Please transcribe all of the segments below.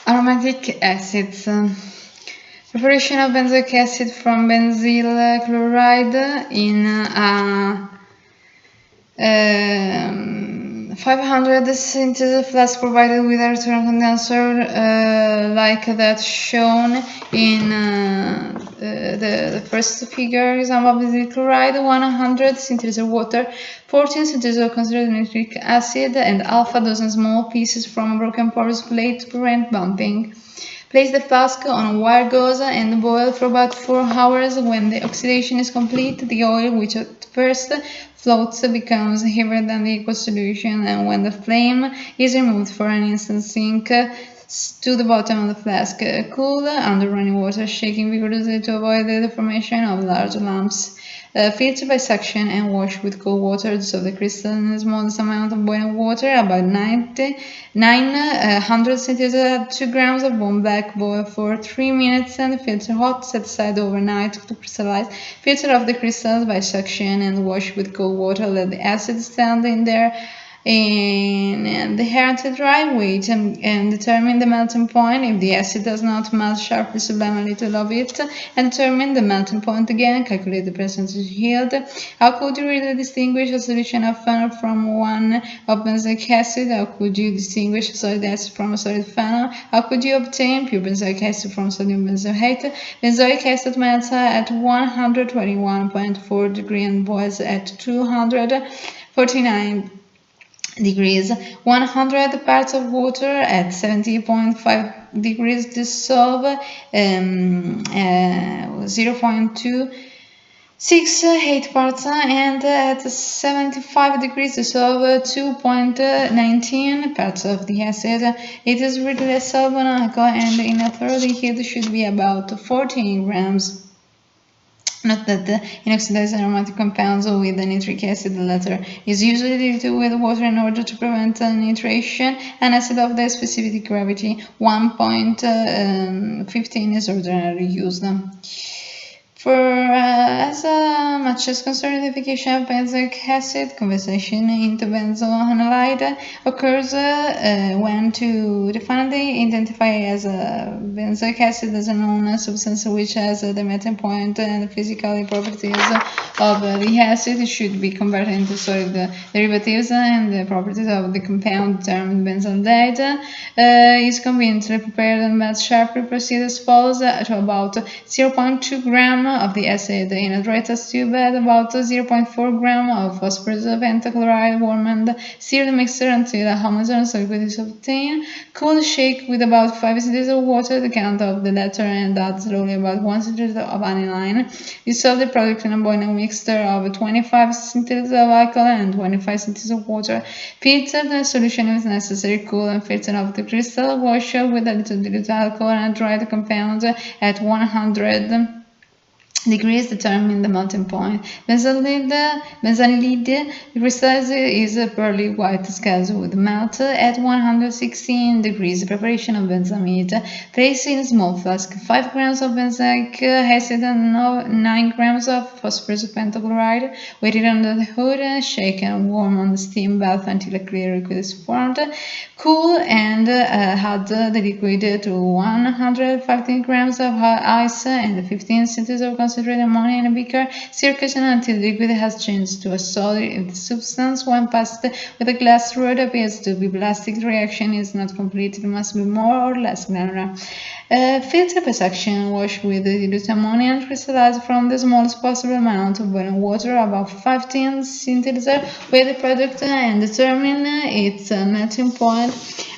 Aromatic acids. Preparation of benzoic acid from benzyl chloride in a 500 centiliter flask provided with a return condenser like that shown in the first figure. Example of benzyl chloride: 100 centiliter water, 14 centiliter of concentrated nitric acid, and alpha dozen small pieces from a broken porous plate to prevent bumping. Place the flask on a wire gauze and boil for about 4 hours. When the oxidation is complete, the oil, which at first floats, becomes heavier than the aqueous solution, and when the flame is removed for an instant, sink to the bottom of the flask. Cool under running water, shaking vigorously to avoid the formation of large lumps. Filter by suction and wash with cold water. Dissolve the crystal in the smallest amount of boiling water, about 900 centiliters. Add 2 grams of bone black. Boil for 3 minutes and filter hot. Set aside overnight to crystallize. Filter off the crystals by suction and wash with cold water. Let the acid stand in there and the hair until dry. Wait and determine the melting point. If the acid does not melt sharply, sublime a little of it and determine the melting point again. Calculate the percentage yield. How could you really distinguish a solution of phenol from one of benzoic acid? How could you distinguish a solid acid from a solid phenol? How could you obtain pure benzoic acid from sodium benzoate? Benzoic acid melts at 121.4 degrees and boils at 249 degrees. 100 parts of water at 70.5 degrees dissolve 0.268 parts, and at 75 degrees dissolve 2.19 parts of the acid. It is readily soluble in alcohol, and in a thorough liquid should be about 14 grams. Note that the inoxidized aromatic compounds with the nitric acid, the latter, is usually diluted with water in order to prevent nitration. An acid of the specific gravity 1.15 is ordinarily used. For as much as concerns identification of benzoic acid, conversion into benzoanilide occurs when to definitely identify as a benzoic acid as a known substance which has the melting point and the physical properties of the acid should be converted into solid derivatives, and the properties of the compound termed benzoanilide is conveniently prepared and melts sharply. Proceed as follows: to about 0.2 gram of the acid in a dry test tube, add about 0.4 gram of phosphorus pentachloride, warm and stir the mixture until a homogeneous liquid is obtained. Cool, shake with about 5 centiliters of water, the count of the latter, and add slowly about 1 centiliter of aniline. Dissolve the product in a boiling mixture of 25 centiliters of alcohol and 25 centiliters of water. Filter the solution if necessary. Cool and filter off the crystal. Wash with a little dilute alcohol and dry the compound at 100 degrees. Determine the melting point. Benzoanilide crystallized is a pearly white scales with melt at 116 degrees. Preparation of benzamide. Place in a small flask 5 grams of benzoic acid and 9 grams of phosphorus pentachloride. Weight it under the hood, shake and warm on the steam bath until a clear liquid is formed. Cool and add the liquid to 115 grams of ice and 15 centiliters of concentrated ammonia in a beaker. Stir until the liquid has changed to a solid. If the substance, when passed with a glass rod, appears to be plastic, the reaction is not complete. It must be more or less granular. Filter by suction. Wash with the dilute ammonia and crystallize from the smallest possible amount of boiling water, about 15 centiliters, with the product and determine its melting point.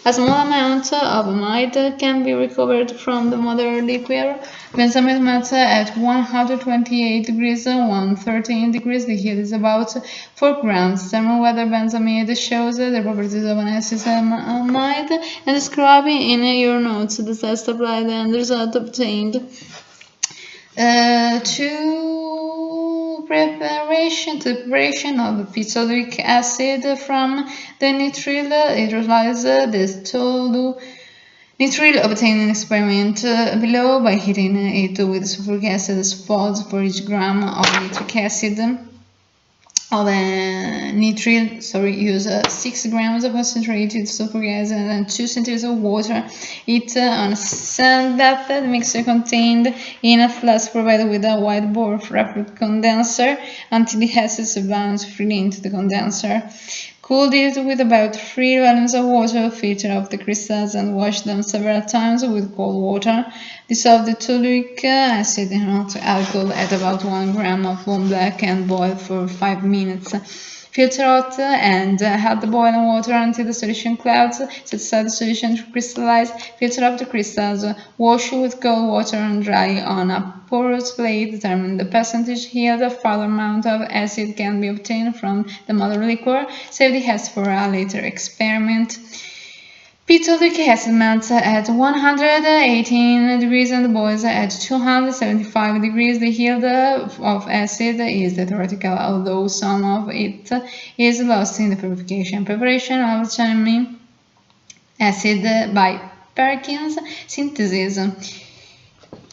A small amount of amide can be recovered from the mother liquid. Benzamide melts at 128 degrees, 113 degrees. The heat is about 4 grams. Determine whether benzamide shows the properties of an acid amide and describe in your notes the test applied and the result obtained. To preparation of phthalic acid from the nitrile hydrolyze the nitrile obtained in experiment below by heating it with sulfuric acid as follows: for each gram of nitric acid of nitrile, use 6 grams of concentrated sulfuric acid and 2 centiliters of water. It on a sand bath. The mixture contained in a flask provided with a wide bore rapid condenser until the acids bounce freely into the condenser. Cooled it with about 3 gallons of water, filter off the crystals and wash them several times with cold water. Dissolve the toluic acid in hot alcohol at about 1 gram of bone black and boil for 5 minutes. Filter out and add the boiling water until the solution clouds. Set aside the solution to crystallize. Filter off the crystals. Wash with cold water and dry on a porous plate. Determine the percentage yield. A further amount of acid can be obtained from the mother liquor. Save the acid for a later experiment. Pitolic acid melts at 118 degrees and boils at 275 degrees. The yield of acid is theoretical, although some of it is lost in the purification. Preparation of cinnamic acid by Perkins synthesis.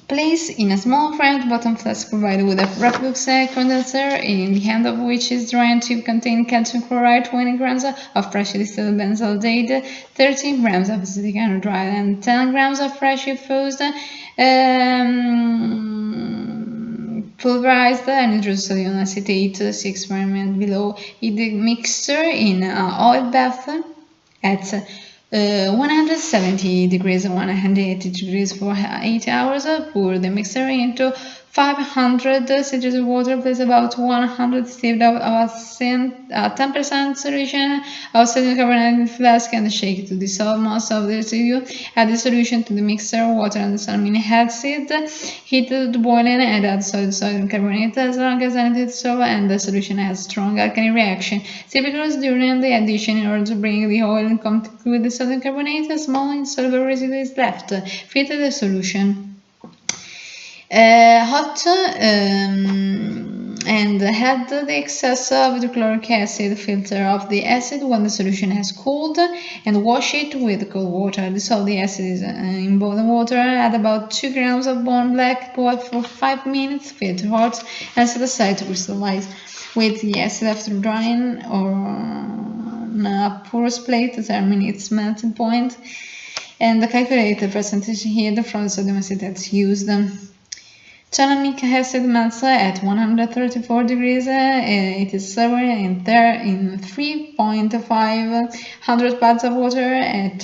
Place in a small French bottom flask provided with a reflux condenser, in the end of which is drained to contain calcium chloride, 20 grams of freshly distilled benzaldehyde, 13 grams of acetic anhydride, and 10 grams of freshly fused pulverized nitrosodium acetate. See experiment below. Heat the mixture in oil bath at 170 degrees and 180 degrees for 8 hours. Pour the mixture into 500 centiliters of water. Place about 100 sieved of 10% solution of sodium carbonate in the flask and shake to dissolve most of the residue. Add the solution to the mixture, water and cinnamic acid. Heat to boiling and add sodium carbonate as long as anything dissolves and the solution has strong alkali reaction. Typically during the addition, in order to bring the oil in contact with the sodium carbonate, a small insoluble residue is left. Filter the solution. Hot and add the excess of hydrochloric acid. Filter off the acid when the solution has cooled and wash it with cold water. Dissolve the acid in boiling water. Add about 2 grams of bone black. Boil for 5 minutes. Filter hot and set aside to crystallize. With the acid after drying or on a porous plate. Determine its melting point and calculate the percentage heat from the sodium acetate used. Cinnamic acid melts at 134 degrees. It is served in 3.5 parts of water at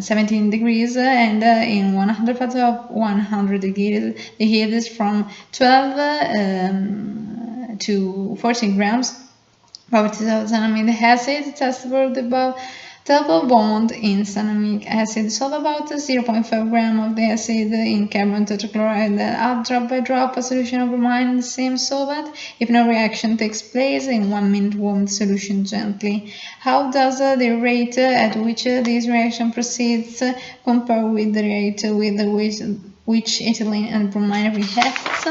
17 degrees and in 100 parts of 100 degrees. The heat is from 12 to 14 grams. Properties of cinnamic acid. Test for the double bond in cinnamic acid. Dissolve about 0.5 gram of the acid in carbon tetrachloride. Add drop by drop a solution of bromine in the same solvent. If no reaction takes place, in 1 minute warm the solution gently. How does the rate at which this reaction proceeds compare with the rate with which ethylene and bromine reacts?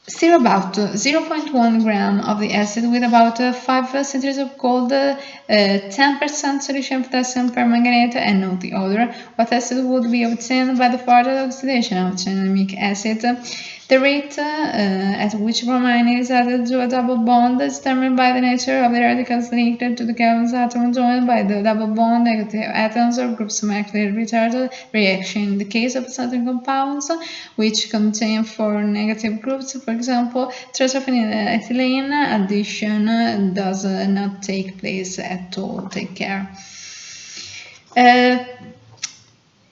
Stir about 0.1 gram of the acid with about 5 centiliters of cold 10% solution of potassium permanganate and note the odor. What acid would be obtained by the further oxidation of cinnamic acid? The rate at which bromine is added to a double bond is determined by the nature of the radicals linked to the carbon atom joined by the double bond. Negative atoms or groups markedly retard reaction. In the case of certain compounds which contain 4 negative groups, for example, tetraphenylethylene, addition does not take place at all. Take care.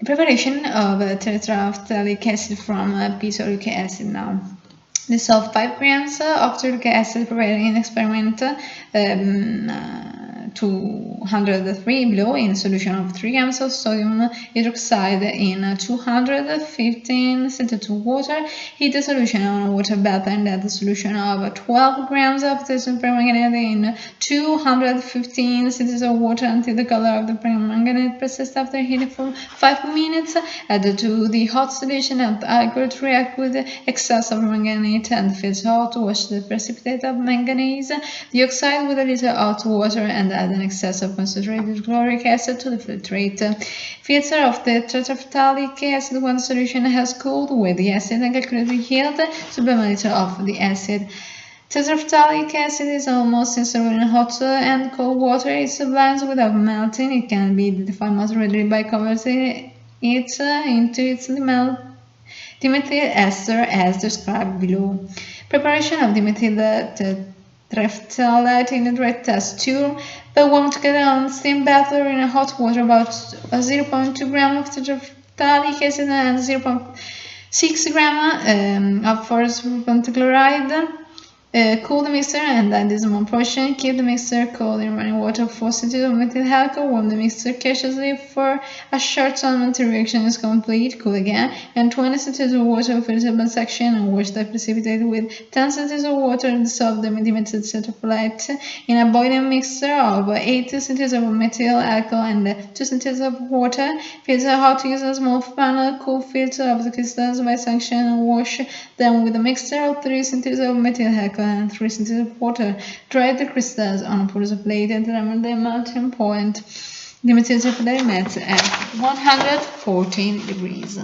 Preparation of tetraphthalic acid from pitolic acid now. Dissolve 5 grams of toluic acid prepared in experiment 203 below in solution of 3 grams of sodium hydroxide in 215 centiliters of water. Heat the solution on a water bath and add the solution of 12 grams of potassium permanganate in 215 centiliters of water until the color of the permanganate persists after heating for 5 minutes. Add to the hot solution and alcohol to react with the excess of manganate and filter hot. Wash the precipitate of manganese dioxide with a little hot water and add add an excess of concentrated chloric acid to the filtrate. Filter of the tetraphthalic acid when the solution has cooled with the acid and calculate the yield. Sublimate of the acid. Tetraphthalic acid is almost insoluble in hot and cold water. It sublimes without melting. It can be defined most readily by converting it into its dimethyl ester as described below. Preparation of dimethyl tetraphthalate in a dry test tube. The warm together on steam bath or in hot water about 0.2 gram of tetraphthalic acid and 0.6 gram of phosphorus pentachloride. Cool the mixture and add this small portion. Keep the mixture cold in running water 4 cl of methyl alcohol. Warm the mixture cautiously for a short time until the reaction is complete. Cool again. And 20 cl of water filter by section and wash the precipitate with 10 cl of water and dissolve the dimethyl tetraphthalate in a boiling mixture of 8 cl of methyl alcohol and 2 cl of water. Filter hot use a small funnel. Cool filter of the crystals by section and wash them with a mixture of 3 cl of methyl alcohol and 3 cl of water. Dry the crystals on a porous plate and determine the melting point. The material met at 114 degrees.